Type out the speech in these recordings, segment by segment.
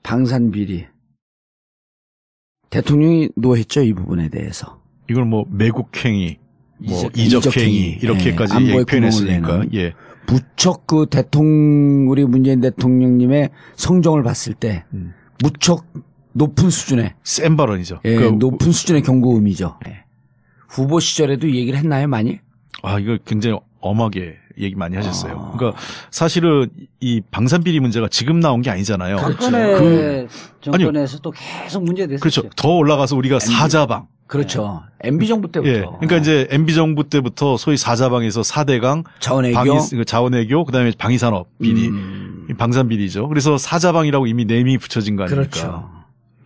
방산 비리. 대통령이 노했죠, 이 부분에 대해서. 이걸 뭐 매국행위, 뭐 이적행위 이렇게까지 안보에 표현했으니까. 예. 무척 그 우리 문재인 대통령님의 성정을 봤을 때 무척 높은 수준의 센 발언이죠. 예, 높은 수준의 경고음이죠. 예. 후보 시절에도 이 얘기를 했나요, 많이? 이거 굉장히 엄하게 얘기 많이 하셨어요. 그러니까 사실은 이 방산비리 문제가 지금 나온 게 아니잖아요. 박근혜 정권에서도 계속 문제됐었죠. 그렇죠. 더 올라가서 우리가 사자방. 그렇죠. MB 정부 때부터. 예. 그러니까 이제 MB 정부 때부터 소위 사자방에서 4대강, 자원외교, 그다음에 방위산업 비리, 방산비리죠. 그래서 사자방이라고 이미 네임이 붙여진 거 아닙니까? 그렇죠.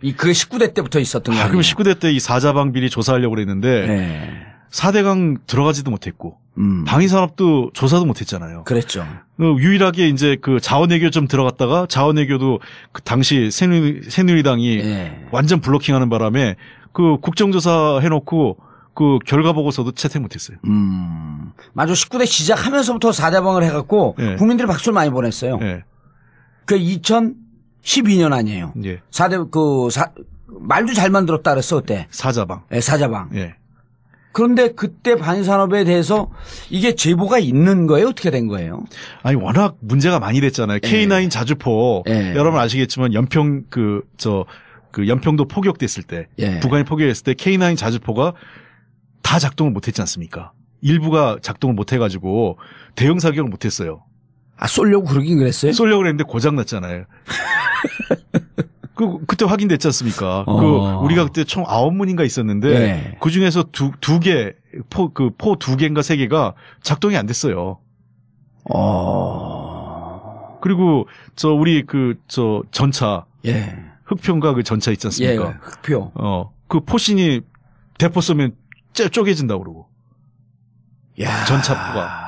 그게 19대 때부터 있었던 거예요. 그럼 19대 때 이 사자방 비리 조사하려고 그랬는데 네. 4대강 들어가지도 못했고 방위산업도 조사도 못했잖아요. 그랬죠. 유일하게 이제 그 자원외교 좀 들어갔다가 자원외교도 그 당시 새누리당이 완전 블로킹하는 바람에 그 국정조사 해놓고 그 결과 보고서도 채택 못했어요. 맞아. 19대 시작하면서부터 4대방을 해갖고 국민들이 박수를 많이 보냈어요. 그 2012년 아니에요. 예. 4대 말도 잘 만들었다 그랬어 그때. 사자방. 네, 사자방. 예. 그런데 그때 방위산업에 대해서 이게 제보가 있는 거예요? 어떻게 된 거예요? 아니 워낙 문제가 많이 됐잖아요. K9 자주포 여러분 아시겠지만 연평도 포격됐을 때 북한이 포격했을 때 K9 자주포가 다 작동을 못했지 않습니까? 일부가 작동을 못해가지고 대형 사격을 못했어요. 쏘려고 그러긴 그랬어요? 쏘려고 그랬는데 고장 났잖아요. 그때 확인됐지 않습니까? 우리가 그때 총 9문인가 있었는데 그 중에서 포 2개인가 3개가 작동이 안 됐어요. 그리고 우리 전차 흑표인가 그 전차 있지 않습니까? 흑표. 그 포신이 대포 쏘면 쪼개진다고 그러고.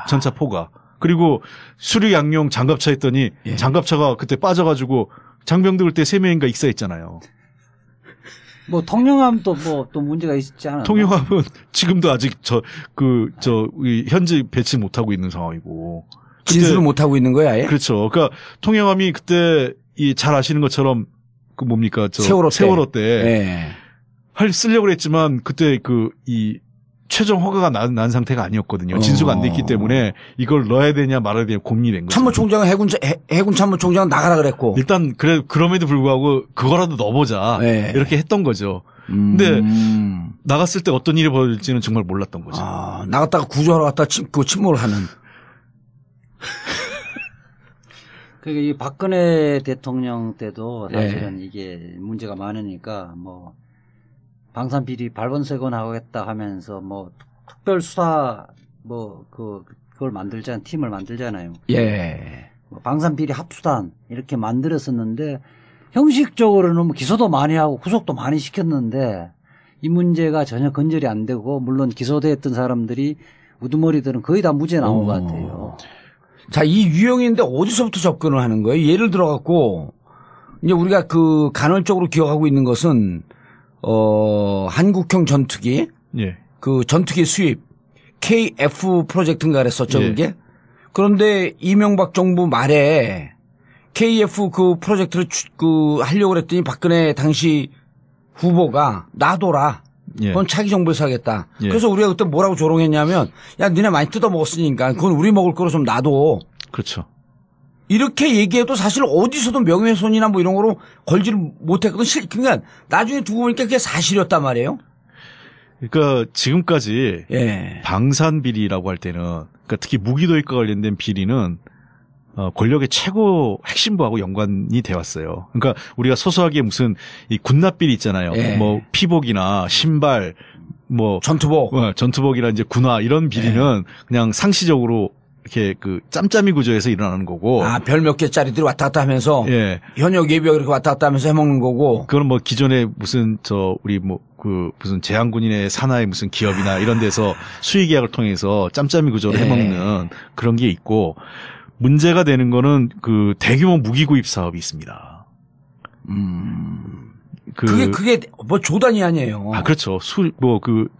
전차포가. 그리고 수륙 양용 장갑차 했더니 장갑차가 그때 빠져가지고 장병들 그때 3명인가 익사했잖아요. 뭐 통영함도 또 문제가 있지 않았나? 통영함은 지금도 아직 현재 배치 못하고 있는 상황이고. 진술을 못하고 있는 거야, 아예? 그렇죠. 그러니까 통영함이 그때 잘 아시는 것처럼 세월호 때 쓰려고 그랬지만 그때 최종 허가가 난 상태가 아니었거든요. 진수가 안 됐기 때문에 이걸 넣어야 되냐 말아야 되냐 고민이 된 거죠. 참모총장은 해군 참모총장은 나가라 그랬고. 일단 그럼에도 불구하고 그거라도 넣어보자. 이렇게 했던 거죠. 근데 나갔을 때 어떤 일이 벌어질지는 정말 몰랐던 거죠. 나갔다가 구조하러 갔다가 침몰을 하는. 그러니까 이 박근혜 대통령 때도 사실은 이게 문제가 많으니까 방산 비리 발본색원 하겠다 하면서 특별수사 그걸 팀을 만들잖아요. 방산 비리 합수단 이렇게 만들었었는데 형식적으로는 기소도 많이 하고 구속도 많이 시켰는데 이 문제가 전혀 건절이 안 되고 물론 기소됐던 사람들이 우두머리들은 거의 다 무죄 나온 것 같아요. 자, 이 유형인데 어디서부터 접근을 하는 거예요? 예를 들어 갖고 이제 우리가 간헐적으로 기억하고 있는 것은 한국형 전투기, 그 전투기 수입, KF 프로젝트인가 그랬었죠, 그게? 그런데 이명박 정부 말에 KF 그 프로젝트를 하려고 그랬더니 박근혜 당시 후보가 놔둬라. 그건 차기 정부에서 하겠다. 그래서 우리가 그때 뭐라고 조롱했냐면, 야, 니네 많이 뜯어먹었으니까 그건 우리 먹을 거로 좀 놔둬. 그렇죠. 이렇게 얘기해도 사실 어디서도 명예훼손이나 이런 거로 걸지를 못했거든. 그러니까 나중에 두고 보니까 그게 사실이었단 말이에요. 그러니까 지금까지 방산 비리라고 할 때는 그러니까 특히 무기도입과 관련된 비리는 권력의 최고 핵심부하고 연관이 되어 왔어요. 그러니까 우리가 소소하게 무슨 이 군납 비리 있잖아요. 피복이나 신발 전투복이나 이제 군화 이런 비리는 그냥 상시적으로 이렇게 짬짬이 구조에서 일어나는 거고. 별 몇 개짜리들이 왔다 갔다 하면서. 현역 예비역 이렇게 왔다 갔다 하면서 해먹는 거고. 그건 기존에 무슨 무슨 제한군인의 산하의 무슨 기업이나 이런 데서 수의 계약을 통해서 짬짬이 구조로 해먹는 그런 게 있고, 문제가 되는 거는 대규모 무기 구입 사업이 있습니다. 그게 뭐 조단위 아니에요. 아, 그렇죠.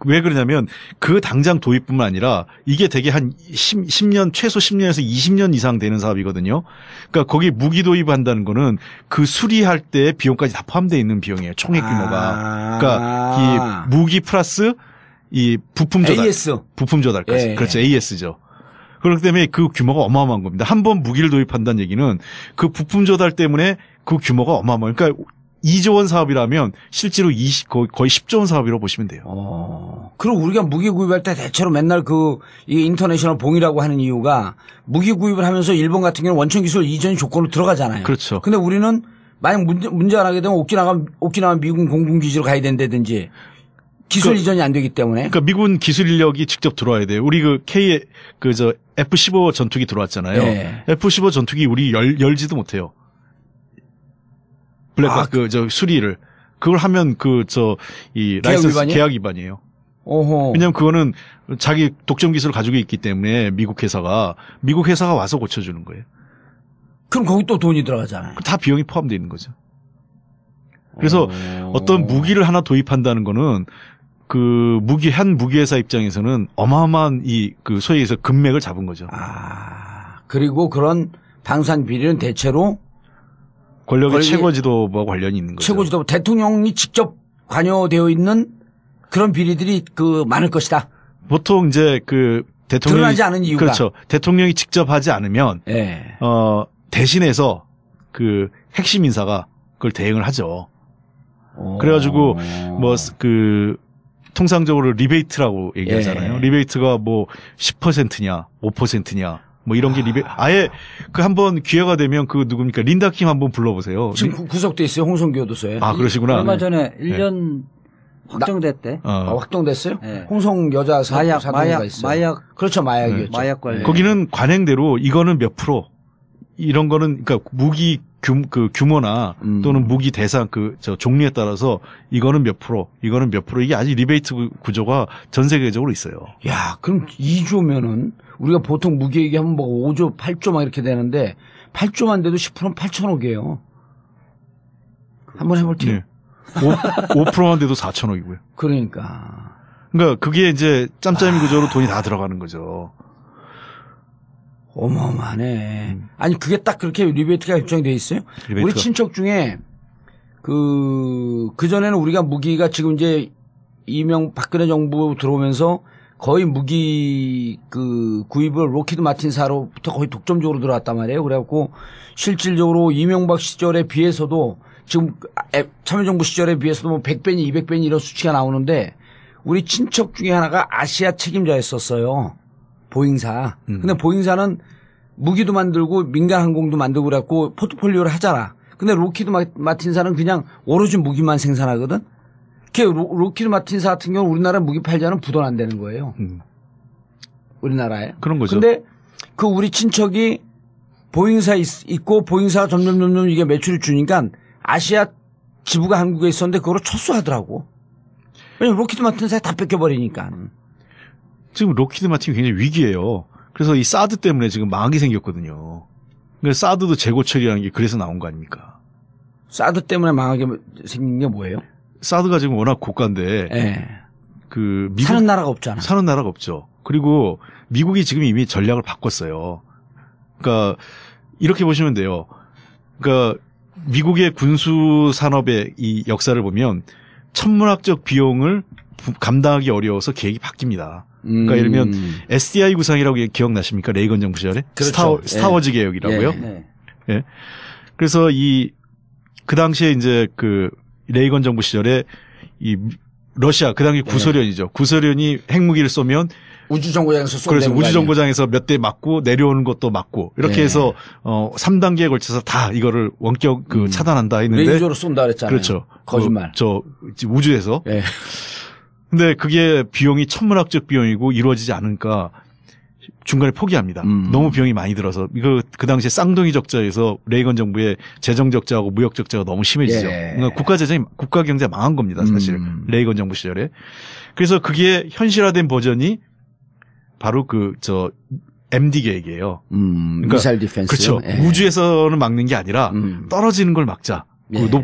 왜 그러냐면 그 당장 도입뿐만 아니라 이게 되게 한 10년, 최소 10년에서 20년 이상 되는 사업이거든요. 그러니까 거기 무기 도입한다는 거는 그 수리할 때 비용까지 다 포함되어 있는 비용이에요. 총액 규모가. 그러니까 이 무기 플러스 이 부품 조달. AS. 부품 조달까지. 예. 그렇죠. AS죠. 그렇기 때문에 그 규모가 어마어마한 겁니다. 한 번 무기를 도입한다는 얘기는 그 부품 조달 때문에 그 규모가 어마어마해요. 그러니까 2조 원 사업이라면 실제로 거의 10조 원 사업이라고 보시면 돼요. 그럼 우리가 무기 구입할 때 대체로 맨날 이 인터내셔널 봉이라고 하는 이유가 무기 구입을 하면서 일본 같은 경우는 원천 기술 이전 조건으로 들어가잖아요. 그렇죠. 근데 우리는 만약 문제 안 하게 되면 오키나와 미군 공군기지로 가야 된다든지 기술 이전이 안 되기 때문에. 그러니까 미군 기술 인력이 직접 들어와야 돼요. 우리 F-15 전투기 들어왔잖아요. 네. F-15 전투기 우리 열지도 못해요. 수리를. 그걸 하면 라이선스 계약 위반이에요. 오호. 왜냐면 그거는 자기 독점 기술을 가지고 있기 때문에 미국 회사가 와서 고쳐주는 거예요. 그럼 거기 또 돈이 들어가잖아요. 다 비용이 포함되어 있는 거죠. 그래서 어떤 무기를 하나 도입한다는 거는 한 무기 회사 입장에서는 어마어마한 소위 해서 금맥을 잡은 거죠. 그리고 그런 방산 비리는 대체로 권력의 최고 지도부와 관련이 있는 거죠. 최고 지도부 대통령이 직접 관여되어 있는 그런 비리들이 많을 것이다. 보통 이제 대통령이 드러나지 않은 이유가 그렇죠. 대통령이 직접 하지 않으면 대신해서 핵심 인사가 그걸 대행을 하죠. 그래가지고 통상적으로 리베이트라고 얘기하잖아요. 리베이트가 10%냐 5%냐 이런 게 아예 한번 기회가 되면 누굽니까? 린다킴 한번 불러보세요. 지금 구속돼 있어요. 홍성교도소에. 그러시구나. 얼마 전에 1년 확정됐대. 확정됐어요? 네. 홍성 여자 사건가 있어요. 마약. 그렇죠. 마약이었죠. 마약 관련. 거기는 관행대로 이거는 몇 프로 이런 거는 그러니까 무기 규모나 또는 무기 대상 종류에 따라서 이거는 몇 프로 이게 아직 리베이트 구조가 전 세계적으로 있어요. 야, 그럼 2조면은 우리가 보통 무기 얘기하면 5조, 8조 막 이렇게 되는데 8조만 돼도 10%는 8천억이에요. 한번 해볼게요. 네. 5%만 돼도 4천억이고요. 그러니까 그게 이제 짬짬이 구조로 돈이 다 들어가는 거죠. 어마어마하네. 아니 그게 딱 그렇게 리베이트가 결정이 돼 있어요? 우리 친척 중에 그전에는 우리가 무기가 지금 이제 박근혜 정부 들어오면서 거의 무기 구입을 로키드 마틴사로부터 거의 독점적으로 들어왔단 말이에요. 그래갖고 실질적으로 이명박 시절에 비해서도 지금 참여정부 시절에 비해서도 100배니 200배니 이런 수치가 나오는데 우리 친척 중에 하나가 아시아 책임자였었어요. 보잉사. 근데 보잉사는 무기도 만들고 민간 항공도 만들고 그래갖고 포트폴리오를 하잖아. 근데 로키드 마틴사는 그냥 오로지 무기만 생산하거든. 로키드 마틴사 같은 경우는 우리나라 무기 팔자는 부돈 안 되는 거예요. 우리나라에. 그런 거죠. 근데 우리 친척이 보잉사 있고 보잉사가 점점 이게 매출이 주니까 아시아 지부가 한국에 있었는데 그거로 철수하더라고. 왜냐면 로키드 마틴사에 다 뺏겨버리니까. 지금 로키드 마틴이 굉장히 위기예요. 그래서 이 사드 때문에 지금 망하게 생겼거든요. 그래서 사드도 재고 처리하는 게 그래서 나온 거 아닙니까? 사드 때문에 망하게 생긴 게 뭐예요? 사드가 지금 워낙 고가인데, 미국 사는 나라가 없잖아. 사는 나라가 없죠. 그리고 미국이 지금 이미 전략을 바꿨어요. 그러니까 이렇게 보시면 돼요. 그러니까 미국의 군수 산업의 이 역사를 보면 천문학적 비용을 감당하기 어려워서 계획이 바뀝니다. 그러니까 예를 들면 SDI 구상이라고 기억나십니까? 레이건 정부 시절에? 그렇죠. 스타워즈 계획이라고요. 예. 그래서 그 당시에 이제 레이건 정부 시절에 러시아 그 당시 구소련이죠. 구소련이 핵무기를 쏘면 우주정거장에서 쏘는 그래서 우주정거장에서 몇 대 맞고 내려오는 것도 맞고 이렇게 해서 3단계에 걸쳐서 다 이거를 원격 차단한다 했는데 레이저로 쏜다 그랬잖아요. 그렇죠. 거짓말. 우주에서. 근데 그게 비용이 천문학적 비용이고 이루어지지 않으니까 중간에 포기합니다. 너무 비용이 많이 들어서 그 당시에 쌍둥이 적자에서 레이건 정부의 재정 적자하고 무역 적자가 너무 심해지죠. 그러니까 국가 경제가 망한 겁니다, 사실. 레이건 정부 시절에. 그래서 그게 현실화된 버전이 바로 MD 계획이에요. 그러니까 미사일 디펜스. 그렇죠. 우주에서는 막는 게 아니라 떨어지는 걸 막자.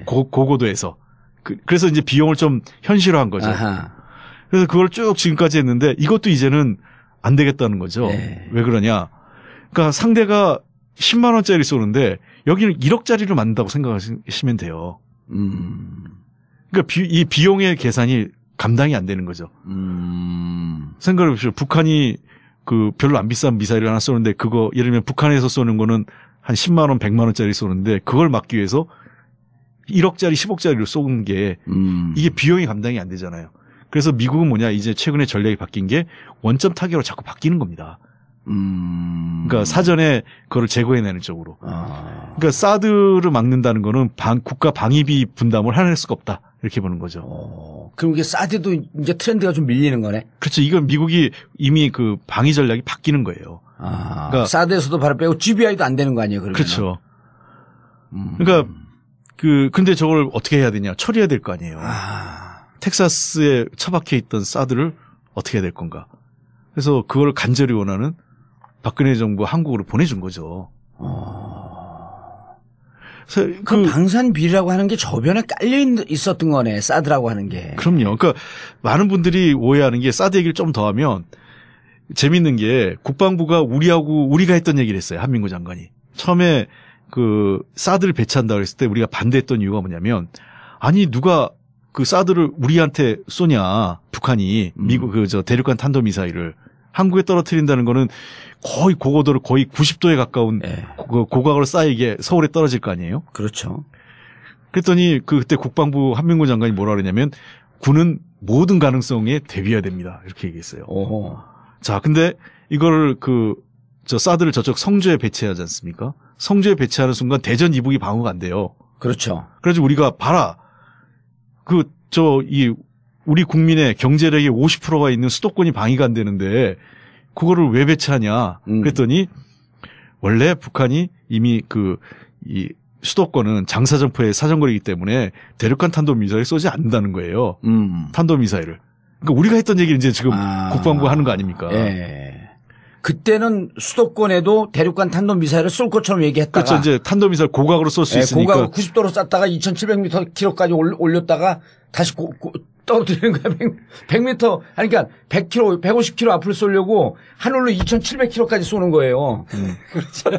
고고도에서. 그래서 이제 비용을 좀 현실화한 거죠. 아하. 그래서 그걸 쭉 지금까지 했는데 이것도 이제는 안 되겠다는 거죠. 네. 왜 그러냐? 그러니까 상대가 10만 원짜리 쏘는데 여기는 1억짜리를 만든다고 생각하시면 돼요. 그러니까 이 비용의 계산이 감당이 안 되는 거죠. 생각해 보십시오. 북한이 그 별로 안 비싼 미사일을 하나 쏘는데 그거 예를 들면 북한에서 쏘는 거는 한 10만 원, 100만 원짜리 쏘는데 그걸 막기 위해서 1억짜리, 10억짜리로 쏘는 게 이게 비용이 감당이 안 되잖아요. 그래서 미국은 뭐냐 이제 최근에 전략이 바뀐 게 원점 타격으로 자꾸 바뀌는 겁니다. 그러니까 사전에 그걸 제거해내는 쪽으로. 그러니까 사드를 막는다는 거는 국가 방위비 분담을 해낼 수가 없다. 이렇게 보는 거죠. 그럼 이게 사드도 이제 트렌드가 좀 밀리는 거네? 그렇죠. 이건 미국이 이미 그 방위 전략이 바뀌는 거예요. 그러니까 사드에서도 바로 빼고 GBI도 안 되는 거 아니에요, 그러면? 그렇죠. 그러니까 근데 저걸 어떻게 해야 되냐? 처리해야 될 거 아니에요. 텍사스에 처박혀 있던 사드를 어떻게 해야 될 건가? 그래서 그걸 간절히 원하는 박근혜 정부 한국으로 보내준 거죠. 그 방산 비리라고 하는 게 저변에 깔려 있었던 거네. 사드라고 하는 게. 그럼요. 그러니까 많은 분들이 오해하는 게 사드 얘기를 좀 더 하면 재밌는 게 국방부가 우리가 했던 얘기를 했어요. 한민구 장관이. 처음에 그 사드를 배치한다고 했을 때 우리가 반대했던 이유가 뭐냐면 아니 누가 그 사드를 우리한테 쏘냐. 북한이 미국 대륙간 탄도미사일을 한국에 떨어뜨린다는 거는 거의 고고도를 거의 90도에 가까운 고각으로 쏴야 이게 서울에 떨어질 거 아니에요? 그렇죠. 그랬더니 그때 국방부 한민구 장관이 뭐라 그러냐면 군은 모든 가능성에 대비해야 됩니다. 이렇게 얘기했어요. 오호. 자, 근데 이거를 사드를 저쪽 성주에 배치하지 않습니까? 성주에 배치하는 순간 대전 이북이 방어가 안 돼요. 그렇죠. 그래서 우리가 봐라. 우리 국민의 경제력의 50%가 있는 수도권이 방위가 안 되는데 그거를 왜 배치하냐. 그랬더니 원래 북한이 이미 이 수도권은 장사정포의 사정거리이기 때문에 대륙간 탄도미사일 쏘지 않는다는 거예요. 탄도미사일을. 그러니까 우리가 했던 얘기를 이제 지금 국방부가 하는 거 아닙니까? 예. 그때는 수도권에도 대륙간 탄도미사일을 쏠 것처럼 얘기했다가. 그렇죠. 이제 탄도미사일 고각으로 쏠 수 있으니까. 고각으로 90도로 쐈다가 2700km까지 올렸다가 다시 떨어뜨리는 거야. 100m. 그러니까 100km, 150km 앞을 쏘려고 하늘로 2700km까지 쏘는 거예요. 그렇죠.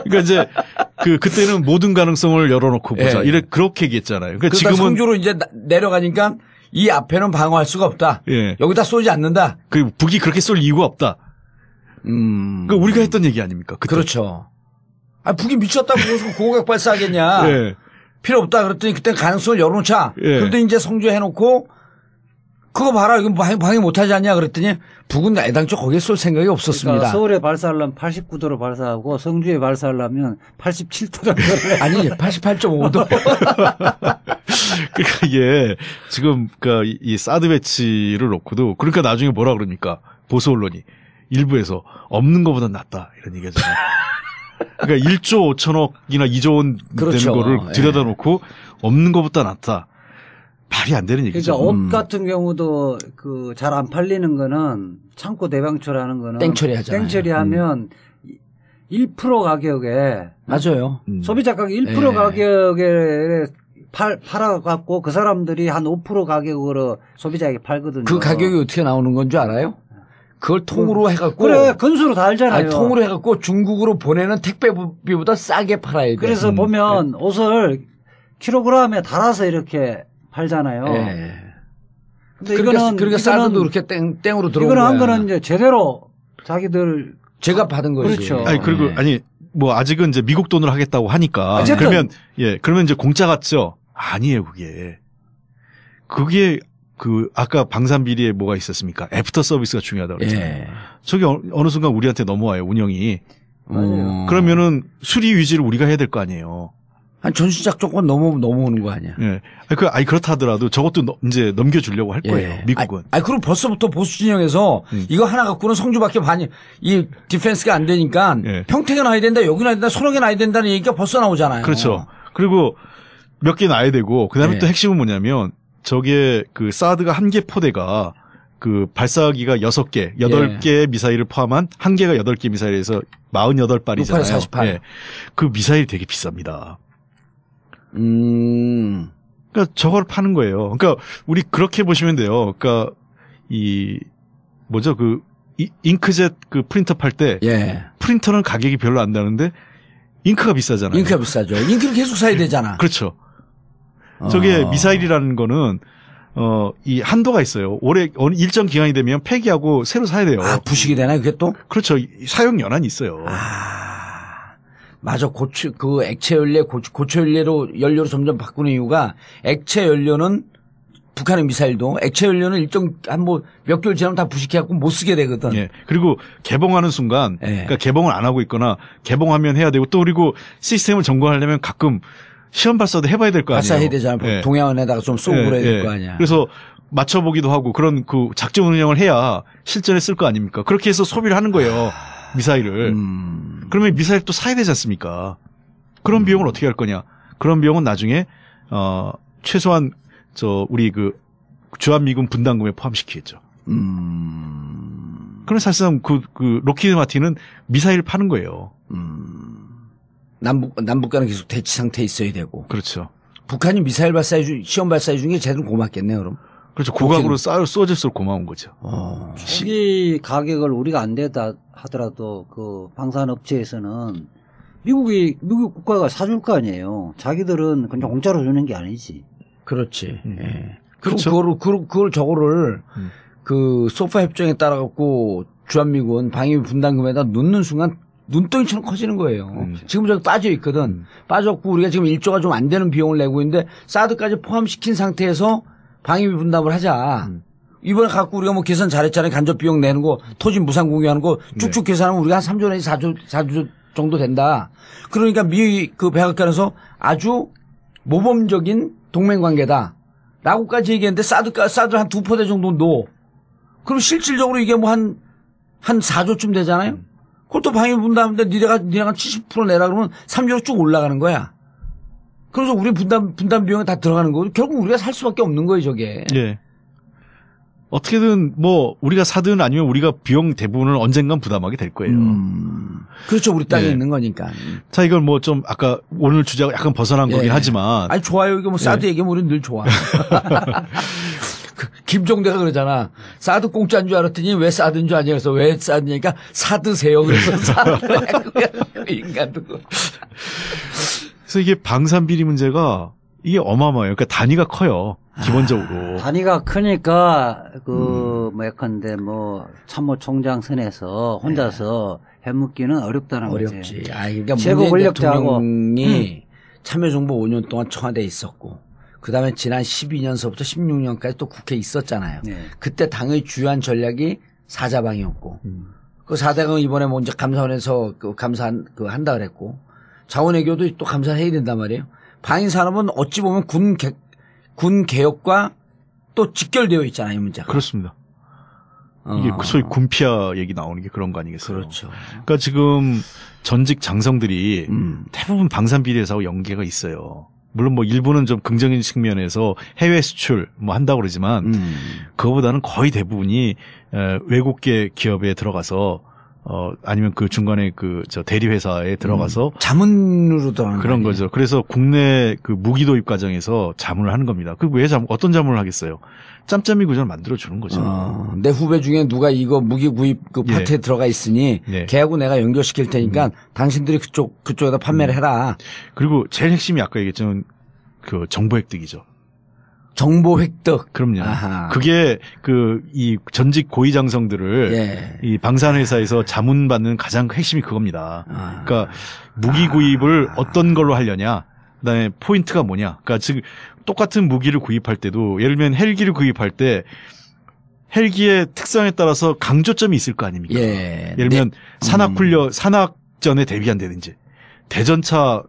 그러니까 이제 그때는 모든 가능성을 열어놓고 보자. 그렇게 얘기했잖아요. 그러니까 지금은 성주로 이제 내려가니까 이 앞에는 방어할 수가 없다. 여기다 쏘지 않는다. 북이 그렇게 쏠 이유가 없다. 그러니까 우리가 했던 얘기 아닙니까? 그때. 그렇죠. 북이 미쳤다고 무슨 고각 발사하겠냐. 필요 없다 그랬더니 그때 가능성을 열어놓자. 그런데 이제 성주에 해놓고 그거 봐라. 이거 방해 못하지 않냐 그랬더니 북은 애당초 거기에 쏠 생각이 없었습니다. 그러니까 서울에 발사하려면 89도로 발사하고 성주에 발사하려면 87도로 아니 88.5도. 그러니까 이게 지금 이 사드 배치를 놓고도 그러니까 나중에 뭐라 그럽니까? 보수 언론이 일부에서 없는 것보다 낫다 이런 얘기하잖아요. 그러니까 1조 5천억이나 2조 원 그렇죠. 되는 거를 들여다 놓고 없는 것보다 낫다. 말이 안 되는 얘기죠. 그러니까 옷 같은 경우도 잘 안 팔리는 거는 창고 대방출하는 거는 땡처리하잖아요. 땡처리하면 1% 가격에 맞아요. 소비자 가격 1% 가격에 팔아갖고 그 사람들이 한 5% 가격으로 소비자에게 팔거든요. 그 가격이 어떻게 나오는 건 줄 알아요? 그걸 통으로 해갖고. 그래, 건수로 다 알잖아요. 통으로 해갖고 중국으로 보내는 택배비보다 싸게 팔아야 돼. 그래서 보면 옷을 킬로그램에 달아서 이렇게 팔잖아요. 근데 그러니까 사드도 그렇게 땡으로 들어온 이거는 거야. 한 거는 이제 제대로 자기들 제가 받은 거지. 그렇죠. 그리고 아직은 이제 미국 돈으로 하겠다고 하니까. 그러면 이제 공짜 같죠? 아니에요, 그게 아까 방산 비리에 뭐가 있었습니까? 애프터 서비스가 중요하다고 그랬잖아요. 저게 어느 순간 우리한테 넘어와요, 운영이. 그러면은 수리 유지를 우리가 해야 될 거 아니에요. 한 전시작전권 넘어오는 거 아니야. 그렇다 하더라도 저것도 이제 넘겨주려고 할 거예요, 미국은. 그럼 벌써부터 보수 진영에서 이거 하나 갖고는 성주밖에 이 디펜스가 안 되니까 평택에 놔야 된다, 여기 놔야 된다, 선역에 놔야 된다는 얘기가 벌써 나오잖아요. 그렇죠. 그리고 몇 개 놔야 되고, 그 다음에 또 핵심은 뭐냐면, 저게 사드가 한 개 포대가 발사기가 6개, 8개의 미사일을 포함한 한 개가 8개 미사일에서 48발이잖아요. 48. 그 미사일이 되게 비쌉니다. 그러니까 저걸 파는 거예요. 그러니까 우리 그렇게 보시면 돼요. 그러니까 잉크젯 그 프린터 팔 때 예. 프린터는 가격이 별로 안 나는데 잉크가 비싸잖아요. 잉크가 비싸죠. 잉크를 계속 사야 되잖아. 그렇죠. 저게 미사일이라는 거는 이 한도가 있어요. 올해 일정 기간이 되면 폐기하고 새로 사야 돼요. 아, 부식이 되나요, 그게 또? 그렇죠. 사용 연한이 있어요. 맞아. 그 액체 연료, 고체 연료로 점점 바꾸는 이유가 액체 연료는 북한의 미사일도 액체 연료는 몇 개월 지나면 다 부식해갖고 못 쓰게 되거든. 예. 그리고 개봉하는 순간, 예. 그러니까 개봉을 안 하고 있거나 개봉하면 해야 되고 또 그리고 시스템을 점검하려면 가끔 시험 발사도 해봐야 될 거 아니에요. 발사해야 되잖아. 예. 동해안에다가 좀 쏘고 그래야 될 거 아니야. 그래서 맞춰보기도 하고 그런 그 작전 운영을 해야 실전에 쓸 거 아닙니까? 그렇게 해서 소비를 하는 거예요. 미사일을. 그러면 미사일 또 사야 되지 않습니까? 그런 비용을 어떻게 할 거냐? 그런 비용은 나중에 최소한 우리 그 주한미군 분담금에 포함시키겠죠. 그럼 사실상 그 록히드 마틴은 미사일 파는 거예요. 남북 간은 계속 대치 상태에 있어야 되고. 그렇죠. 북한이 미사일 시험 발사해 준 게 제대로 고맙겠네요, 그럼. 그렇죠. 고각으로 쏘질수록 고마운 거죠. 이 가격을 우리가 안 되다 하더라도 그 방산업체에서는 미국 국가가 사줄 거 아니에요. 자기들은 그냥 공짜로 주는 게 아니지. 그렇지. 예. 그렇죠. 저거를 그 소파 협정에 따라 갖고 주한미군 방위비 분담금에다 넣는 순간 눈덩이처럼 커지는 거예요. 지금 저기 빠져 있거든. 빠졌고 우리가 지금 1조가 좀 안 되는 비용을 내고 있는데 사드까지 포함시킨 상태에서 방위비 분담을 하자. 이번에 갖고 우리가 뭐 계산 잘했잖아요. 간접 비용 내는 거, 토지 무상 공유하는 거 쭉쭉 계산하면 우리가 한 3조 내지 4조 정도 된다. 그러니까 그 백악관에서 아주 모범적인 동맹 관계다. 라고까지 얘기했는데 사드를 한 2포대 정도 넣어. 그럼 실질적으로 이게 뭐 한 4조쯤 되잖아요? 그것도 방위비 분담인데 니네가 70% 내라 그러면 3조로 쭉 올라가는 거야. 그래서 우리 분담 비용에 다 들어가는 거고 결국 우리가 살 수밖에 없는 거예요, 저게. 예. 어떻게든 뭐 우리가 사든 아니면 우리가 비용 대부분을 언젠간 부담하게 될 거예요. 그렇죠. 우리 땅에 있는 거니까. 자, 이걸 뭐 좀 아까 오늘 주제가 약간 벗어난 거긴 하지만. 아니, 좋아요. 이게 뭐 사드 얘기면 우리는 늘 좋아. 김종대가 그러잖아. 사드 공짜인 줄 알았더니 왜 사드인 줄 아냐. 그래서 왜 사드냐니까 사드세요. 그래서 사드야. 인간도. 그래서 이게 방산비리 문제가 이게 어마어마해요. 그러니까 단위가 커요. 기본적으로. 단위가 크니까 예컨대 참모총장 선에서 혼자서 해먹기는 어렵다는 거지. 어렵지. 그러니까 문재인 대통령이 참여정부 5년 동안 청와대에 있었고 그다음에 지난 12년서부터 16년까지 또 국회에 있었잖아요. 네. 그때 당의 주요한 전략이 사자방이었고 그 4대강 이번에 이제 감사원에서 한다 그랬고 자원외교도 또 감사를 해야 된단 말이에요. 방위산업은 어찌 보면 군 개혁과 또 직결되어 있잖아요, 이 문제가. 그렇습니다. 이게 소위 군피아 얘기 나오는 게 그런 거 아니겠어요? 그렇죠. 그러니까 지금 전직 장성들이 대부분 방산비리에서 연계가 있어요. 물론 뭐 일부는 좀 긍정적인 측면에서 해외 수출 한다고 그러지만 그거보다는 거의 대부분이 외국계 기업에 들어가서 아니면 그 중간에 대리회사에 들어가서 자문으로 들어가는 그런 거죠. 그래서 국내 그 무기 도입 과정에서 자문을 하는 겁니다. 그 왜 어떤 자문을 하겠어요? 짬짬이 구조를 만들어 주는 거죠. 내 후배 중에 누가 이거 무기 구입 파트에 들어가 있으니 걔하고 내가 연결시킬 테니까 당신들이 그쪽에다 판매를 해라. 그리고 제일 핵심이 아까 얘기했지만 그 정보 획득이죠. 정보 획득. 그럼요. 아하. 그게 이 전직 고위장성들을 이 방산회사에서 자문받는 가장 핵심이 그겁니다. 그러니까 무기 구입을 어떤 걸로 하려냐. 그다음에 포인트가 뭐냐. 그러니까 즉 똑같은 무기를 구입할 때도 예를 들면 헬기를 구입할 때 헬기의 특성에 따라서 강조점이 있을 거 아닙니까? 예를 들면 산악전에 대비한다든지 대전차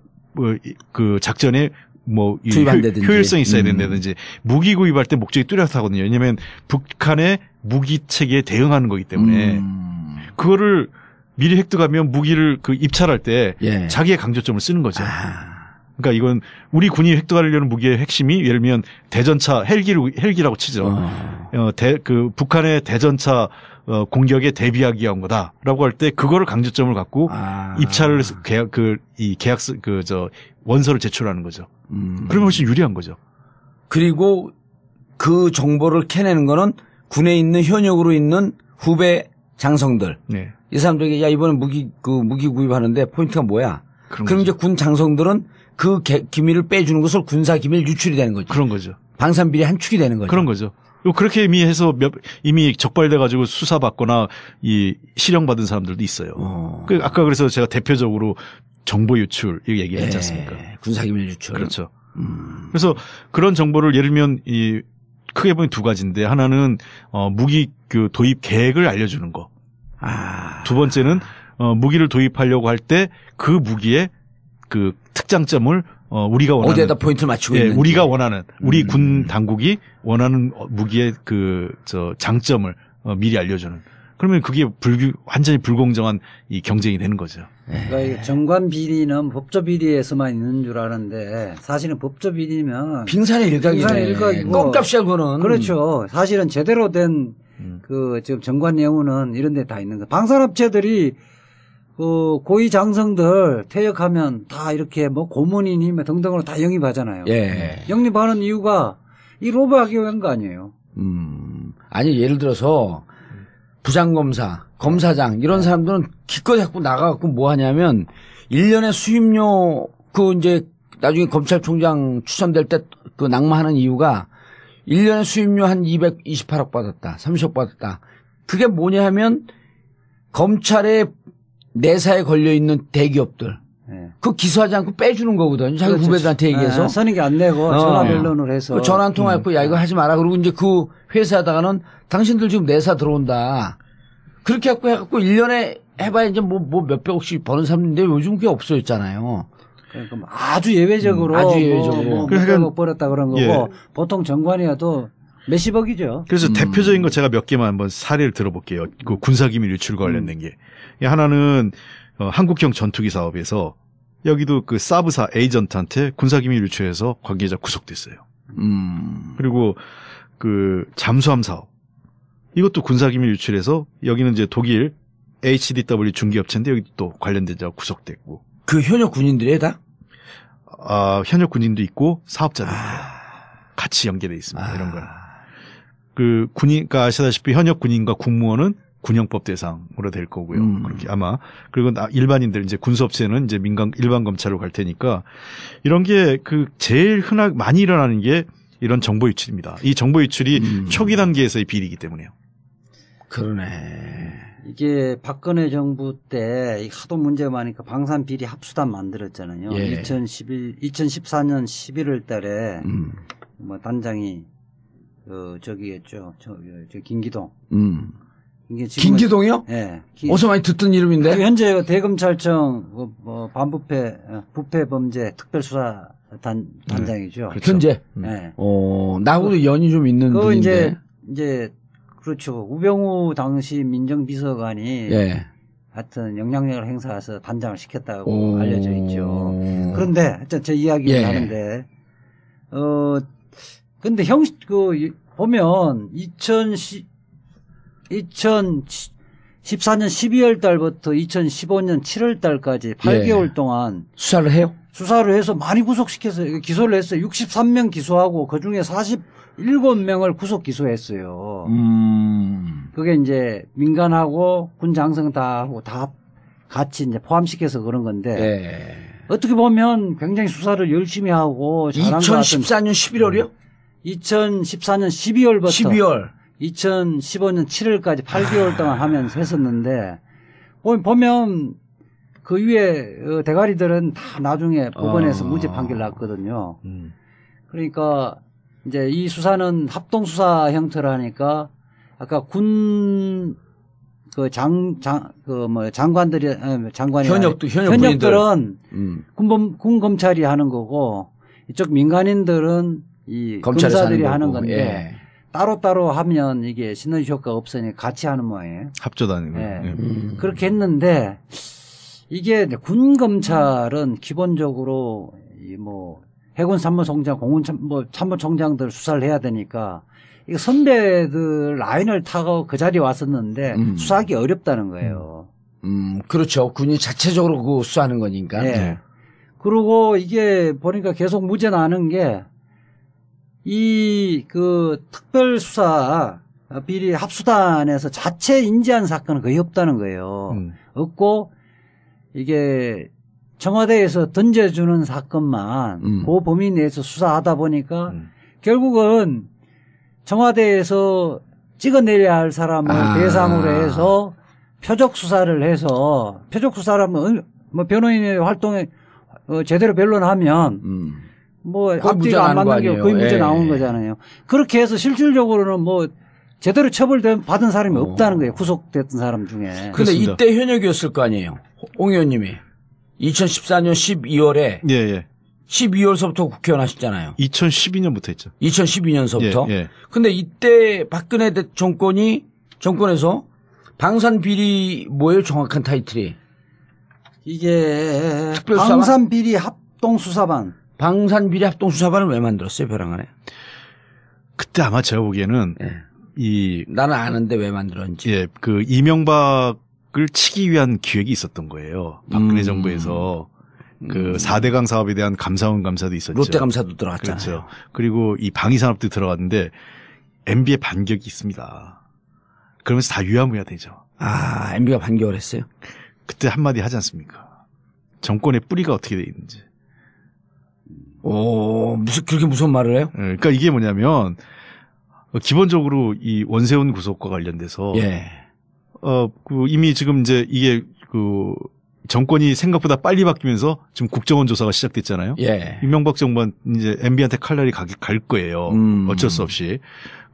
그 작전에 효율성이 있어야 된다든지 무기 구입할 때 목적이 뚜렷하거든요. 왜냐하면 북한의 무기 체계에 대응하는 거기 때문에 그거를 미리 획득하면 무기를 입찰할 때 자기의 강조점을 쓰는 거죠. 그러니까 이건 우리 군이 획득하려는 무기의 핵심이 예를 들면 대전차 헬기라고 치죠. 북한의 대전차 공격에 대비하기 위한 거다라고 할 때 그거를 강조점을 갖고 입찰을 원서를 제출하는 거죠. 그러면 훨씬 유리한 거죠. 그리고 그 정보를 캐내는 거는 군에 있는 현역으로 있는 후배 장성들. 네. 이 사람들에게 야 이번에 무기 구입하는데 포인트가 뭐야? 그럼 이제 군 장성들은 그 기밀을 빼주는 것을 군사 기밀 유출이 되는 거죠. 그런 거죠. 방산비리 한 축이 되는 거죠. 그런 거죠. 그렇게 이미 해서 이미 적발돼가지고 수사받거나 이 실형받은 사람들도 있어요. 아까 그래서 제가 대표적으로 정보 유출 이렇게 얘기했지 않습니까? 군사기밀 유출. 그렇죠. 그래서 그런 정보를 예를 들면 크게 보면 두 가지인데 하나는 무기 그 도입 계획을 알려주는 거. 두 번째는 무기를 도입하려고 할 때 그 무기의 그 특장점을 우리가 원하는 어디에다 포인트를 맞추고 있는지 우리가 원하는 우리 군 당국이 원하는 무기의 장점을 미리 알려주는. 그러면 그게 완전히 불공정한 이 경쟁이 되는 거죠. 그러니까 정관 비리는 법조 비리에서만 있는 줄 아는데 사실은 법조 비리면 빙산의 일각이네. 껌값이야 그거는. 그렇죠. 사실은 제대로 된 지금 정관 예우는 이런 데 다 있는 거. 방산업체들이 고위 장성들 퇴역하면 다 이렇게 뭐 고문이니 뭐 등등으로 다 영입하잖아요. 예. 영입하는 이유가 이 로브하기 위한 거 아니에요. 아니 예를 들어서 부장검사, 검사장 이런 사람들은 기껏 자꾸 나가갖고 뭐 하냐면 1년에 수임료 이제 나중에 검찰총장 추천될 때 그 낙마하는 이유가 1년에 수임료 한 228억 받았다, 30억 받았다. 그게 뭐냐 하면 검찰의 내사에 걸려있는 대기업들. 그 기소하지 않고 빼주는 거거든요. 자기 그렇죠. 후배들한테 얘기해서. 선익이 안 내고 전화 변론을 해서. 전화 한 통화했고 야 이거 하지 마라. 그리고 이제 그 회사에다가는 당신들 지금 내사 들어온다. 그렇게 해갖고 1년에 해봐야 이제 뭐 몇백억씩 버는 사람인데 요즘 그게 없어졌잖아요. 그러니까 아주 예외적으로. 몇백억 벌었다 그런 거고. 예. 보통 정관이어도 몇십억이죠. 그래서 대표적인 거 제가 몇 개만 한번 사례를 들어볼게요. 그 군사기밀 유출과 관련된 게. 하나는 한국형 전투기 사업에서 여기도 그 사브사 에이전트한테 군사기밀 유출해서 관계자 구속됐어요. 그리고 그 잠수함 사업. 이것도 군사기밀 유출해서 여기는 이제 독일 HDW 중개업체인데 여기 또 관련된 자가 구속됐고. 그 현역 군인들이 다? 현역 군인도 있고 사업자도 있고 같이 연계돼 있습니다. 이런 거는. 그러니까 아시다시피 현역 군인과 국무원은 군형법 대상으로 될 거고요. 그렇게 아마. 그리고 일반인들 이제 군수업체는 이제 일반 검찰로 갈 테니까 이런 게 제일 많이 일어나는 게 이런 정보 유출입니다. 이 정보 유출이 초기 단계에서의 비리이기 때문에요. 그러네. 이게 박근혜 정부 때 하도 문제가 많으니까 방산 비리 합수단 만들었잖아요. 예. 2014년 11월 달에 뭐 단장이 저기겠죠. 저 김기동. 김기동이요? 네. 어서 많이 듣던 이름인데. 현재 대검찰청 부패 범죄 특별수사 단장이죠. 그렇죠. 현재. 네. 나하고도 연이 좀 있는 분인데. 이제 그렇죠. 우병우 당시 민정비서관이 하여튼 영향력을 행사해서 단장을 시켰다고 알려져 있죠. 그런데 하여튼 제 이야기를 하는데 근데 보면 2014년 12월 달부터 2015년 7월 달까지 8개월 동안 수사를 해요? 수사를 해서 많이 구속시켜서 기소를 했어요. 63명 기소하고 그중에 47명을 구속 기소했어요. 그게 이제 민간하고 군 장성 다 같이 이제 포함시켜서 그런 건데 어떻게 보면 굉장히 수사를 열심히 하고 2014년 11월이요? 2014년 12월부터 12월 2015년 7월까지 8개월 동안 하면서 했었는데 보면 그 위에 대가리들은 다 나중에 법원에서 무죄 판결 났거든요. 그러니까 이제 이 수사는 합동 수사 형태로 하니까 아까 장관이 현역들은 군 검찰이 하는 거고 이쪽 민간인들은 이 검사들이 하는 건데 따로따로 하면 이게 시너지 효과가 없으니 같이 하는 모양이에요. 합조다는 거예요. 그렇게 했는데 이게 군 검찰은 기본적으로 해군 참모총장, 공군 참모총장들 수사를 해야 되니까 이거 선배들 라인을 타고 그 자리에 왔었는데 수사하기 어렵다는 거예요. 그렇죠. 군이 자체적으로 수사하는 거니까. 그리고 이게 보니까 계속 무죄 나는 게 이 그 특별수사 비리 합수단에서 자체 인지한 사건은 거의 없다는 거예요. 없고 이게 청와대에서 던져주는 사건만 그 범위 내에서 수사하다 보니까 결국은 청와대에서 찍어내려야 할 사람을 대상으로 해서 표적 수사를 해서 표적 수사라면 뭐 변호인의 활동에 제대로 변론하면 뭐 앞뒤가 안 맞는 게 거의 무죄 나온 거잖아요. 그렇게 해서 실질적으로는 뭐 제대로 처벌받은 사람이 없다는 거예요. 구속됐던 사람 중에. 그런데 이때 현역이었을 거 아니에요. 옹 의원님이 2014년 12월에 예, 예. 12월서부터 국회의원 하셨잖아요. 2012년부터 했죠. 2012년서부터. 예, 예. 근데 이때 박근혜 정권에서 방산비리 뭐예요? 정확한 타이틀이. 이게 방산비리 합동수사반. 방산비리 합동수사반을 왜 만들었어요, 벼랑간에? 그때 아마 제가 보기에는 나는 아는데 왜 만들었는지. 예, 그 이명박을 치기 위한 기획이 있었던 거예요. 박근혜 정부에서. 그 4대강 사업에 대한 감사원 감사도 있었죠. 롯데 감사도 들어갔잖아요. 그렇죠. 그리고 이 방위산업도 들어갔는데 MB의 반격이 있습니다. 그러면서 다 유야무야 되죠. MB가 반격을 했어요? 그때 한마디 하지 않습니까? 정권의 뿌리가 어떻게 돼 있는지. 그렇게 무서운 말을 해요? 그러니까 이게 뭐냐면 기본적으로 이 원세훈 구속과 관련돼서 이미 지금 이제 이게 정권이 생각보다 빨리 바뀌면서 지금 국정원 조사가 시작됐잖아요. 예. 이명박 정부는 이제 MB한테 칼날이 갈 거예요. 어쩔 수 없이.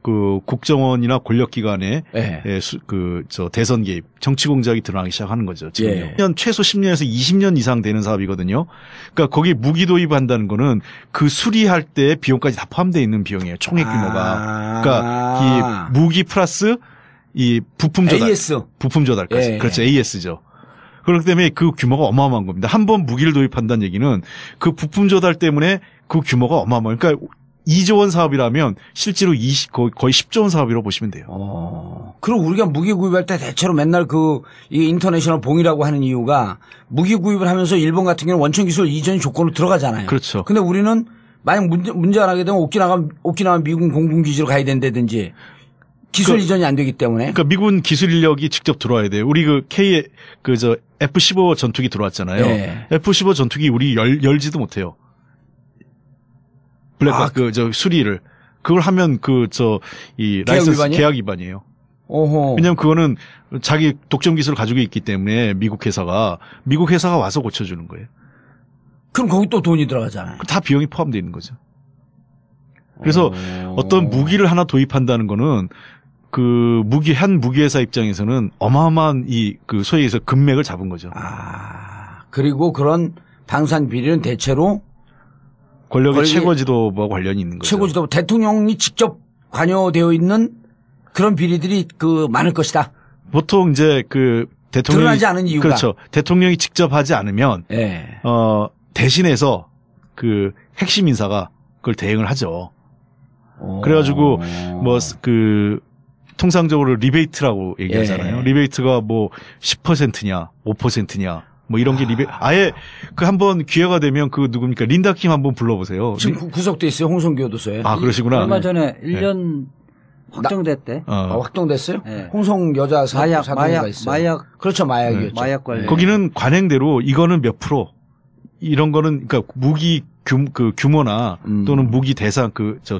그 국정원이나 권력기관에 대선 개입, 정치 공작이 드러나기 시작하는 거죠. 지금 최소 10년에서 20년 이상 되는 사업이거든요. 그러니까 거기 무기 도입한다는 거는 그 수리할 때 비용까지 다 포함되어 있는 비용이에요. 총액 규모가. 그러니까 이 무기 플러스 이 부품 조달. AS. 부품 조달까지. 그렇죠. AS죠. 그렇기 때문에 그 규모가 어마어마한 겁니다. 한 번 무기를 도입한다는 얘기는 그 부품 조달 때문에 그 규모가 어마어마해요. 그러니까 2조 원 사업이라면 실제로 거의 10조 원 사업이라고 보시면 돼요. 그럼 우리가 무기 구입할 때 대체로 맨날 이게 인터내셔널 봉이라고 하는 이유가 무기 구입을 하면서 일본 같은 경우는 원천 기술 이전이 조건으로 들어가잖아요. 그렇죠. 근데 우리는 만약 문제 안 하게 되면 오키나와 미군 공군기지로 가야 된다든지 기술 이전이 안 되기 때문에. 그러니까 미군 기술 인력이 직접 들어와야 돼요. 우리 F-15 전투기 들어왔잖아요. 네. F-15 전투기 우리 열지도 못해요. 수리를. 그걸 하면 라이선스 계약 위반이에요. 왜냐면 그거는 자기 독점 기술을 가지고 있기 때문에 미국 회사가 와서 고쳐주는 거예요. 그럼 거기 또 돈이 들어가잖아요. 다 비용이 포함되어 있는 거죠. 그래서 어떤 무기를 하나 도입한다는 거는 한 무기 회사 입장에서는 어마어마한 소위 해서 금맥을 잡은 거죠. 그리고 그런 방산 비리는 대체로 권력의 최고지도와 관련이 있는 거죠. 최고지도 대통령이 직접 관여되어 있는 그런 비리들이 많을 것이다. 보통 이제 대통령이 드러나지 않은 이유가 그렇죠. 대통령이 직접 하지 않으면 대신해서 핵심 인사가 그걸 대행을 하죠. 그래가지고 통상적으로 리베이트라고 얘기하잖아요. 리베이트가 10%냐 5%냐 이런 게 아예 한번 기회가 되면 누굽니까? 린다킴 한번 불러보세요. 지금 구속돼 있어요. 홍성교도소에. 그러시구나. 얼마 전에 1년 확정됐대. 확정됐어요? 네. 홍성 여자 사건가 있어요. 마약. 그렇죠. 마약이었죠. 마약 관련. 거기는 관행대로 이거는 몇 프로 이런 거는 그러니까 무기 규모나 또는 무기 대상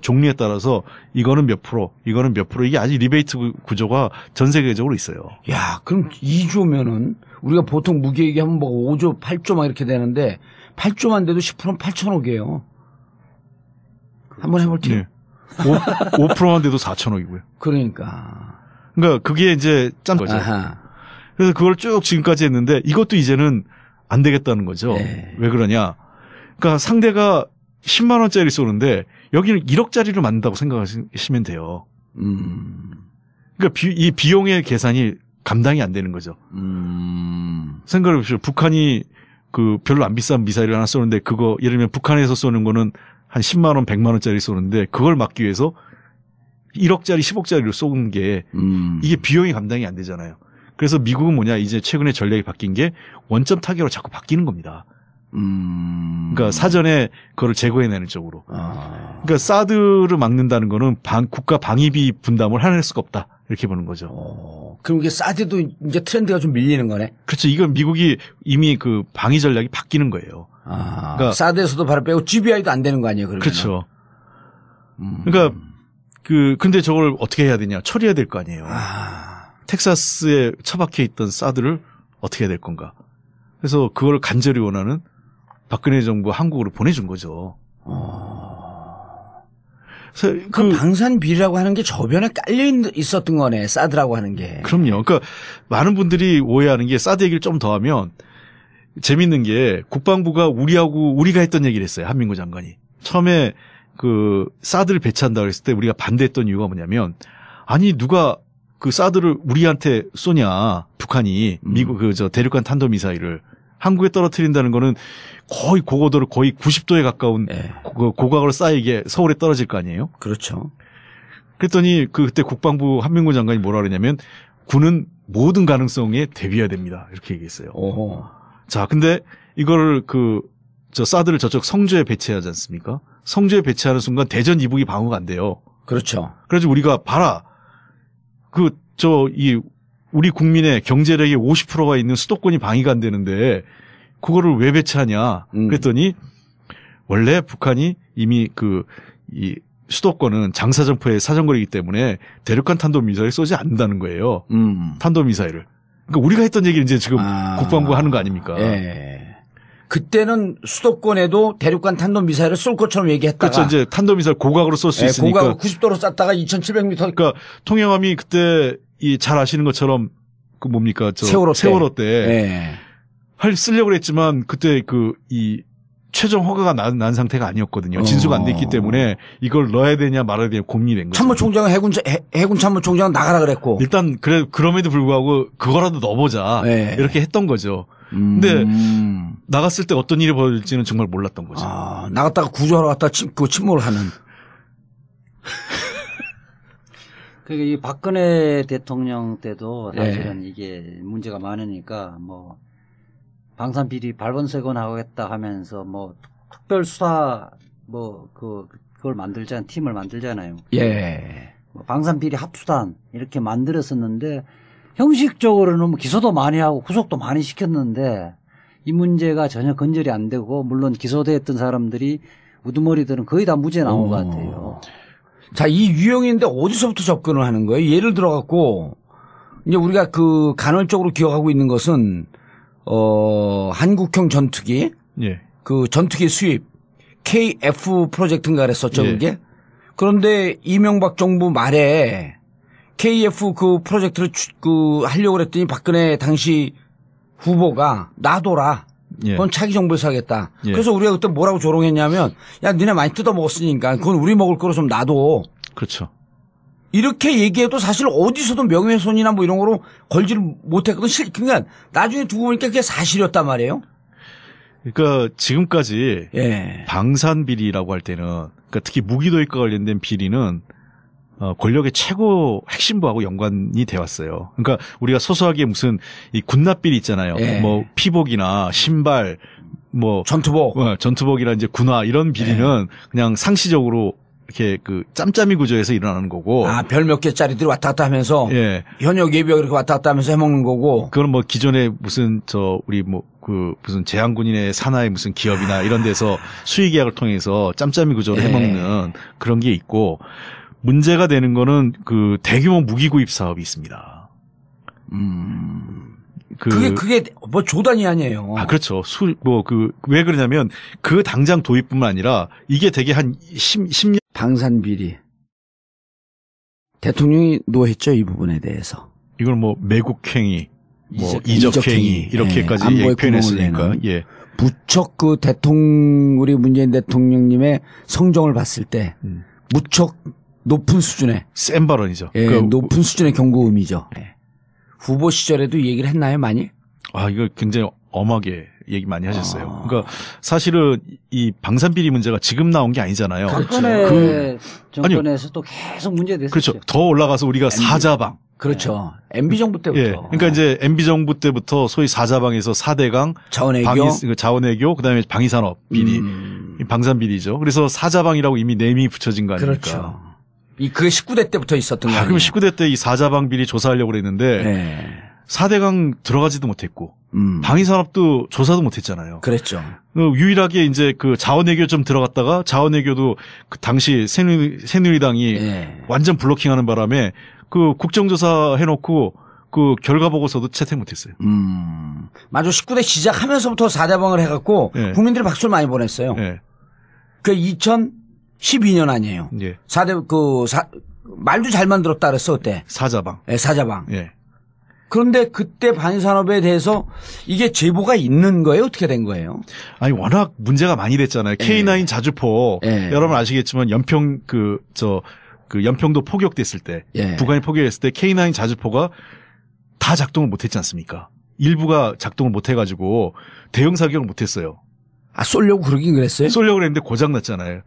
종류에 따라서 이거는 몇 프로 이게 아직 리베이트 구조가 전 세계적으로 있어요. 야, 그럼 2조면은 우리가 보통 무기 얘기하면 5조, 8조 막 이렇게 되는데 8조만 돼도 10%는 8천억이에요. 한번 해볼게요. 네. 5%만 돼도 4천억이고요. 그러니까 그게 이제 짠 거죠. 그래서 그걸 쭉 지금까지 했는데 이것도 이제는 안 되겠다는 거죠. 왜 그러냐? 그러니까 상대가 10만 원짜리 쏘는데 여기는 1억짜리를 만든다고 생각하시면 돼요. 그러니까 이 비용의 계산이 감당이 안 되는 거죠. 생각해 보십시오. 북한이 별로 안 비싼 미사일을 하나 쏘는데 예를 들면 북한에서 쏘는 거는 한 10만 원, 100만 원짜리 쏘는데 그걸 막기 위해서 1억짜리, 10억짜리로 쏘는 게 이게 비용이 감당이 안 되잖아요. 그래서 미국은 뭐냐? 이제 최근에 전략이 바뀐 게 원점 타격으로 자꾸 바뀌는 겁니다. 그러니까 사전에 그걸 제거해내는 쪽으로. 그러니까 사드를 막는다는 거는 국가 방위비 분담을 해낼 수가 없다. 이렇게 보는 거죠. 그럼 이게 사드도 이제 트렌드가 좀 밀리는 거네? 그렇죠. 이건 미국이 이미 그 방위 전략이 바뀌는 거예요. 그러니까 사드에서도 바로 빼고 GBI도 안 되는 거 아니에요? 그러면? 그렇죠. 그러니까 근데 저걸 어떻게 해야 되냐? 처리해야 될 거 아니에요. 텍사스에 처박혀 있던 사드를 어떻게 해야 될 건가? 그래서 그걸 간절히 원하는 박근혜 정부 한국으로 보내준 거죠. 그 방산 비리라고 하는 게 저변에 깔려 있었던 거네. 사드라고 하는 게. 그럼요. 그러니까 많은 분들이 오해하는 게 사드 얘기를 좀 더 하면 재밌는 게 국방부가 우리가 했던 얘기를 했어요. 한민구 장관이. 처음에 그 사드를 배치한다고 했을 때 우리가 반대했던 이유가 뭐냐면 아니 누가 그 사드를 우리한테 쏘냐. 북한이 미국 대륙간 탄도미사일을 한국에 떨어뜨린다는 거는 거의 고고도를 거의 90도에 가까운 고각으로 쌓여 이게 서울에 떨어질 거 아니에요? 그렇죠. 그랬더니 그때 국방부 한민구 장관이 뭐라 그러냐면 군은 모든 가능성에 대비해야 됩니다. 이렇게 얘기했어요. 자, 근데 이거를 사드를 저쪽 성주에 배치하지 않습니까? 성주에 배치하는 순간 대전 이북이 방어가 안 돼요. 그렇죠. 그래서 우리가 봐라. 우리 국민의 경제력의 50%가 있는 수도권이 방위가 안 되는데 그거를 왜 배치하냐. 그랬더니 원래 북한이 이미 이 수도권은 장사정포의 사정거리이기 때문에 대륙간 탄도미사일을 쏘지 않는다는 거예요. 탄도미사일을. 그러니까 우리가 했던 얘기를 이제 지금 국방부가 하는 거 아닙니까? 예. 그때는 수도권에도 대륙간 탄도미사일을 쏠 것처럼 얘기했다가. 그렇죠. 이제 탄도미사일 고각으로 쏠 수 있으니까. 고각으로 90도로 쐈다가 2700m. 그러니까 통영함이 그때 잘 아시는 것처럼 세월호 때 쓰려고 했지만 그때 이 최종 허가가 난 상태가 아니었거든요. 진수가 안 됐기 때문에 이걸 넣어야 되냐 말아야 되냐 고민이 된 거죠. 참모총장은 해군 참모총장은 나가라 그랬고. 일단 그럼에도 불구하고 그거라도 넣어보자. 이렇게 했던 거죠. 근데 나갔을 때 어떤 일이 벌어질지는 정말 몰랐던 거죠. 나갔다가 구조하러 갔다가 침몰을 하는. 그러니까 이 박근혜 대통령 때도 사실은 이게 문제가 많으니까 방산 비리 발본색원 하겠다 하면서 특별 수사 그걸 만들자 팀을 만들잖아요. 예. 방산 비리 합수단 이렇게 만들었었는데 형식적으로는 기소도 많이 하고 구속도 많이 시켰는데 이 문제가 전혀 건절이 안 되고 물론 기소됐던 사람들이 우두머리들은 거의 다 무죄 나온 것 같아요. 자, 이 유형인데 어디서부터 접근을 하는 거예요? 예를 들어 갖고 이제 우리가 간헐적으로 기억하고 있는 것은 한국형 전투기, 전투기 수입 KF 프로젝트인가 그랬었죠, 그게. 그런데 이명박 정부 말에 KF 프로젝트를 하려고 그랬더니 박근혜 당시 후보가 놔둬라. 그건 차기 정부에서 하겠다. 그래서 우리가 그때 뭐라고 조롱했냐면 야 니네 많이 뜯어먹었으니까 그건 우리 먹을 거로 좀 놔둬. 그렇죠. 이렇게 얘기해도 사실 어디서도 명예훼손이나 이런 거로 걸지를 못했거든. 그러니까 나중에 두고 보니까 그게 사실이었단 말이에요. 그러니까 지금까지 방산 비리라고 할 때는 그러니까 특히 무기도입과 관련된 비리는 권력의 최고 핵심부하고 연관이 되어 왔어요. 그러니까 우리가 소소하게 무슨 이 군납비리 있잖아요. 피복이나 신발, 전투복이나 이제 군화 이런 비리는 그냥 상시적으로 이렇게 짬짬이 구조에서 일어나는 거고. 별 몇 개짜리들이 왔다 갔다 하면서. 현역 예비역 이렇게 왔다 갔다 하면서 해먹는 거고. 그건 기존에 무슨 무슨 제한군인의 산하의 무슨 기업이나 이런 데서 수의 계약을 통해서 짬짬이 구조로 해먹는 그런 게 있고. 문제가 되는 거는 대규모 무기 구입 사업이 있습니다. 그게 조단이 아니에요. 그렇죠. 왜 그러냐면 당장 도입뿐만 아니라 이게 되게 한 10년. 방산 비리. 대통령이 노했죠, 이 부분에 대해서. 이걸 매국행위, 이적행위 이렇게까지 표현했으니까. 무척 우리 문재인 대통령님의 성정을 봤을 때 무척 높은 수준의 센 발언이죠. 높은 수준의 경고음이죠. 후보 시절에도 이 얘기를 했나요, 많이? 이거 굉장히 엄하게 얘기 많이 하셨어요. 그러니까 사실은 이 방산비리 문제가 지금 나온 게 아니잖아요. 박근혜 정권에서 또 계속 문제됐었죠. 그렇죠. 더 올라가서 우리가 사자방, 그렇죠. MB 정부 때부터. 예. 그러니까 이제 MB 정부 때부터 소위 사자방에서 4대강, 자원외교, 그다음에 방위산업 비리, 방산비리죠. 그래서 사자방이라고 이미 네임이 붙여진 거 아닙니까? 그렇죠. 그게 19대 때부터 있었던 거예요. 그럼 19대 때 이 사자방 비리 조사하려고 그랬는데 네. 4대강 들어가지도 못했고 방위산업도 조사도 못했잖아요. 그랬죠. 유일하게 이제 그 자원외교 좀 들어갔다가 자원외교도 그 당시 새누리당이 네. 완전 블로킹하는 바람에 그 국정조사 해놓고 그 결과 보고서도 채택 못했어요. 맞아. 19대 시작하면서부터 4대방을 해갖고 네. 국민들이 박수를 많이 보냈어요. 네. 그 2012년 아니에요. 예. 말도 잘 만들었다 그랬어 그때. 사자방. 네, 사자방. 예. 그런데 그때 방위산업에 대해서 이게 제보가 있는 거예요? 어떻게 된 거예요? 아니 워낙 문제가 많이 됐잖아요. K9 자주포 여러분 아시겠지만 연평도 포격됐을 때 북한이 포격했을 때 K9 자주포가 다 작동을 못했지 않습니까? 일부가 작동을 못해가지고 대형 사격을 못했어요. 쏘려고 그러긴 그랬어요? 쏘려고 그랬는데 고장 났잖아요.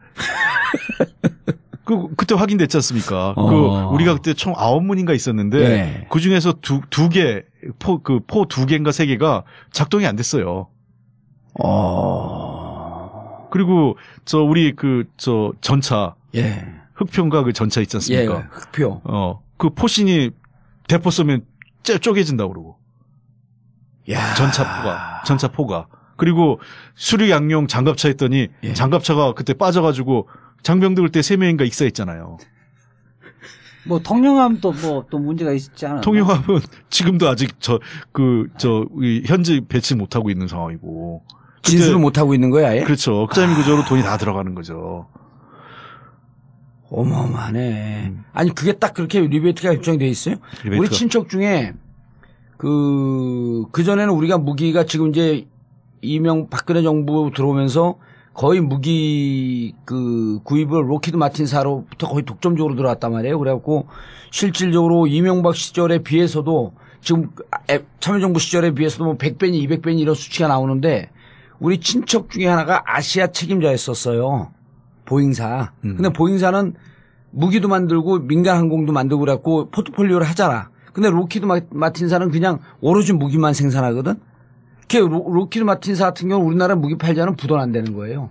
그때 확인됐지 않습니까? 우리가 그때 총 9문인가 있었는데 그 중에서 포 2개인가 3개가 작동이 안 됐어요. 그리고 우리 전차 흑표인가 그 전차 있지 않습니까? 예, 흑표. 그 포신이 대포 쏘면 쪼개진다고 그러고. 야. 전차포가. 그리고 수륙 양용 장갑차 했더니 장갑차가 그때 빠져가지고 장병들 때 3명인가 익사했잖아요. 뭐 통영함도 또 문제가 있지 않아요? 통영함은 지금도 아직 현재 배치 못하고 있는 상황이고. 진술을 못하고 있는 거야, 아예? 그렇죠. 극자민 구조로 돈이 다 들어가는 거죠. 어마어마하네. 아니, 그게 딱 그렇게 리베이트가 결정돼 있어요? 우리 친척 중에 그전에는 우리가 무기가 지금 이제 박근혜 정부 들어오면서 거의 무기 구입을 로키드 마틴사로부터 거의 독점적으로 들어왔단 말이에요. 그래갖고 실질적으로 이명박 시절에 비해서도 지금 참여정부 시절에 비해서도 뭐 100배니 200배니 이런 수치가 나오는데 우리 친척 중에 하나가 아시아 책임자였었어요. 보잉사. 근데 보잉사는 무기도 만들고 민간 항공도 만들고 그래갖고 포트폴리오를 하잖아. 근데 로키드 마틴사는 그냥 오로지 무기만 생산하거든. 로키드 마틴사 같은 경우는 우리나라 무기 팔자는 부돈 안 되는 거예요.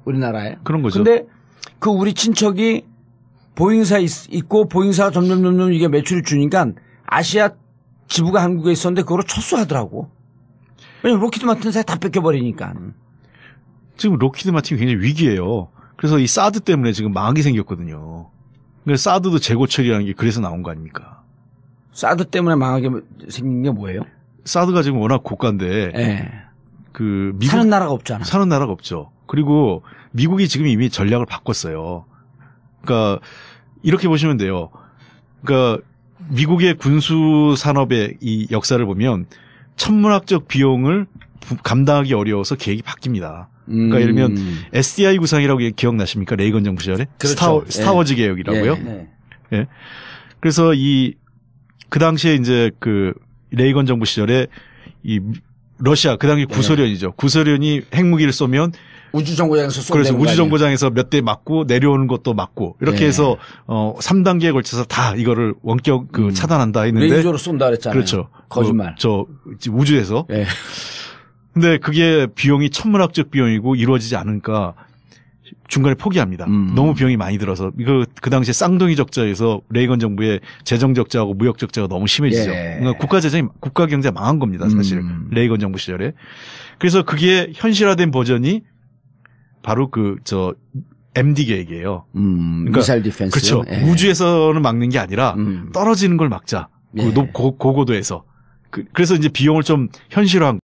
우리나라에. 그런 거죠. 근데 우리 친척이 보잉사 있고 보잉사가 점점 이게 매출이 주니까 아시아 지부가 한국에 있었는데 그거로 철수하더라고. 왜냐면 로키드 마틴사에 다 뺏겨버리니까. 지금 로키드 마틴이 굉장히 위기예요. 그래서 이 사드 때문에 지금 망하게 생겼거든요. 그래서 사드도 재고 처리라는 게 그래서 나온 거 아닙니까? 사드 때문에 망하게 생긴 게 뭐예요? 사드가 지금 워낙 고가인데, 사는 나라가 없잖아. 사는 나라가 없죠. 그리고 미국이 지금 이미 전략을 바꿨어요. 그러니까 이렇게 보시면 돼요. 그러니까 미국의 군수 산업의 이 역사를 보면 천문학적 비용을 감당하기 어려워서 계획이 바뀝니다. 그러니까 예를 들면 SDI 구상이라고 기억나십니까? 레이건 정부 시절에? 그렇죠. 스타워즈 계획이라고요. 예. 그래서 그 당시에 이제 레이건 정부 시절에 러시아, 그 당시 구소련이죠. 구소련이 핵무기를 쏘면 우주정거장에서 쏘는 그래서 우주정거장에서 몇 대 맞고 내려오는 것도 맞고 이렇게 해서 3단계에 걸쳐서 다 이거를 원격 차단한다 했는데 레이저로 쏜다 그랬잖아요. 그렇죠. 거짓말. 우주에서. 근데 그게 비용이 천문학적 비용이고 이루어지지 않으니까 중간에 포기합니다. 너무 비용이 많이 들어서 그 당시에 쌍둥이 적자에서 레이건 정부의 재정 적자하고 무역 적자가 너무 심해지죠. 그러니까 국가 경제가 망한 겁니다. 사실 레이건 정부 시절에. 그래서 그게 현실화된 버전이 바로 MD 계획이에요. 그러니까 미사일 디펜스. 그렇죠. 우주에서는 막는 게 아니라 떨어지는 걸 막자. 고고도에서. 그래서 이제 비용을 좀 현실화한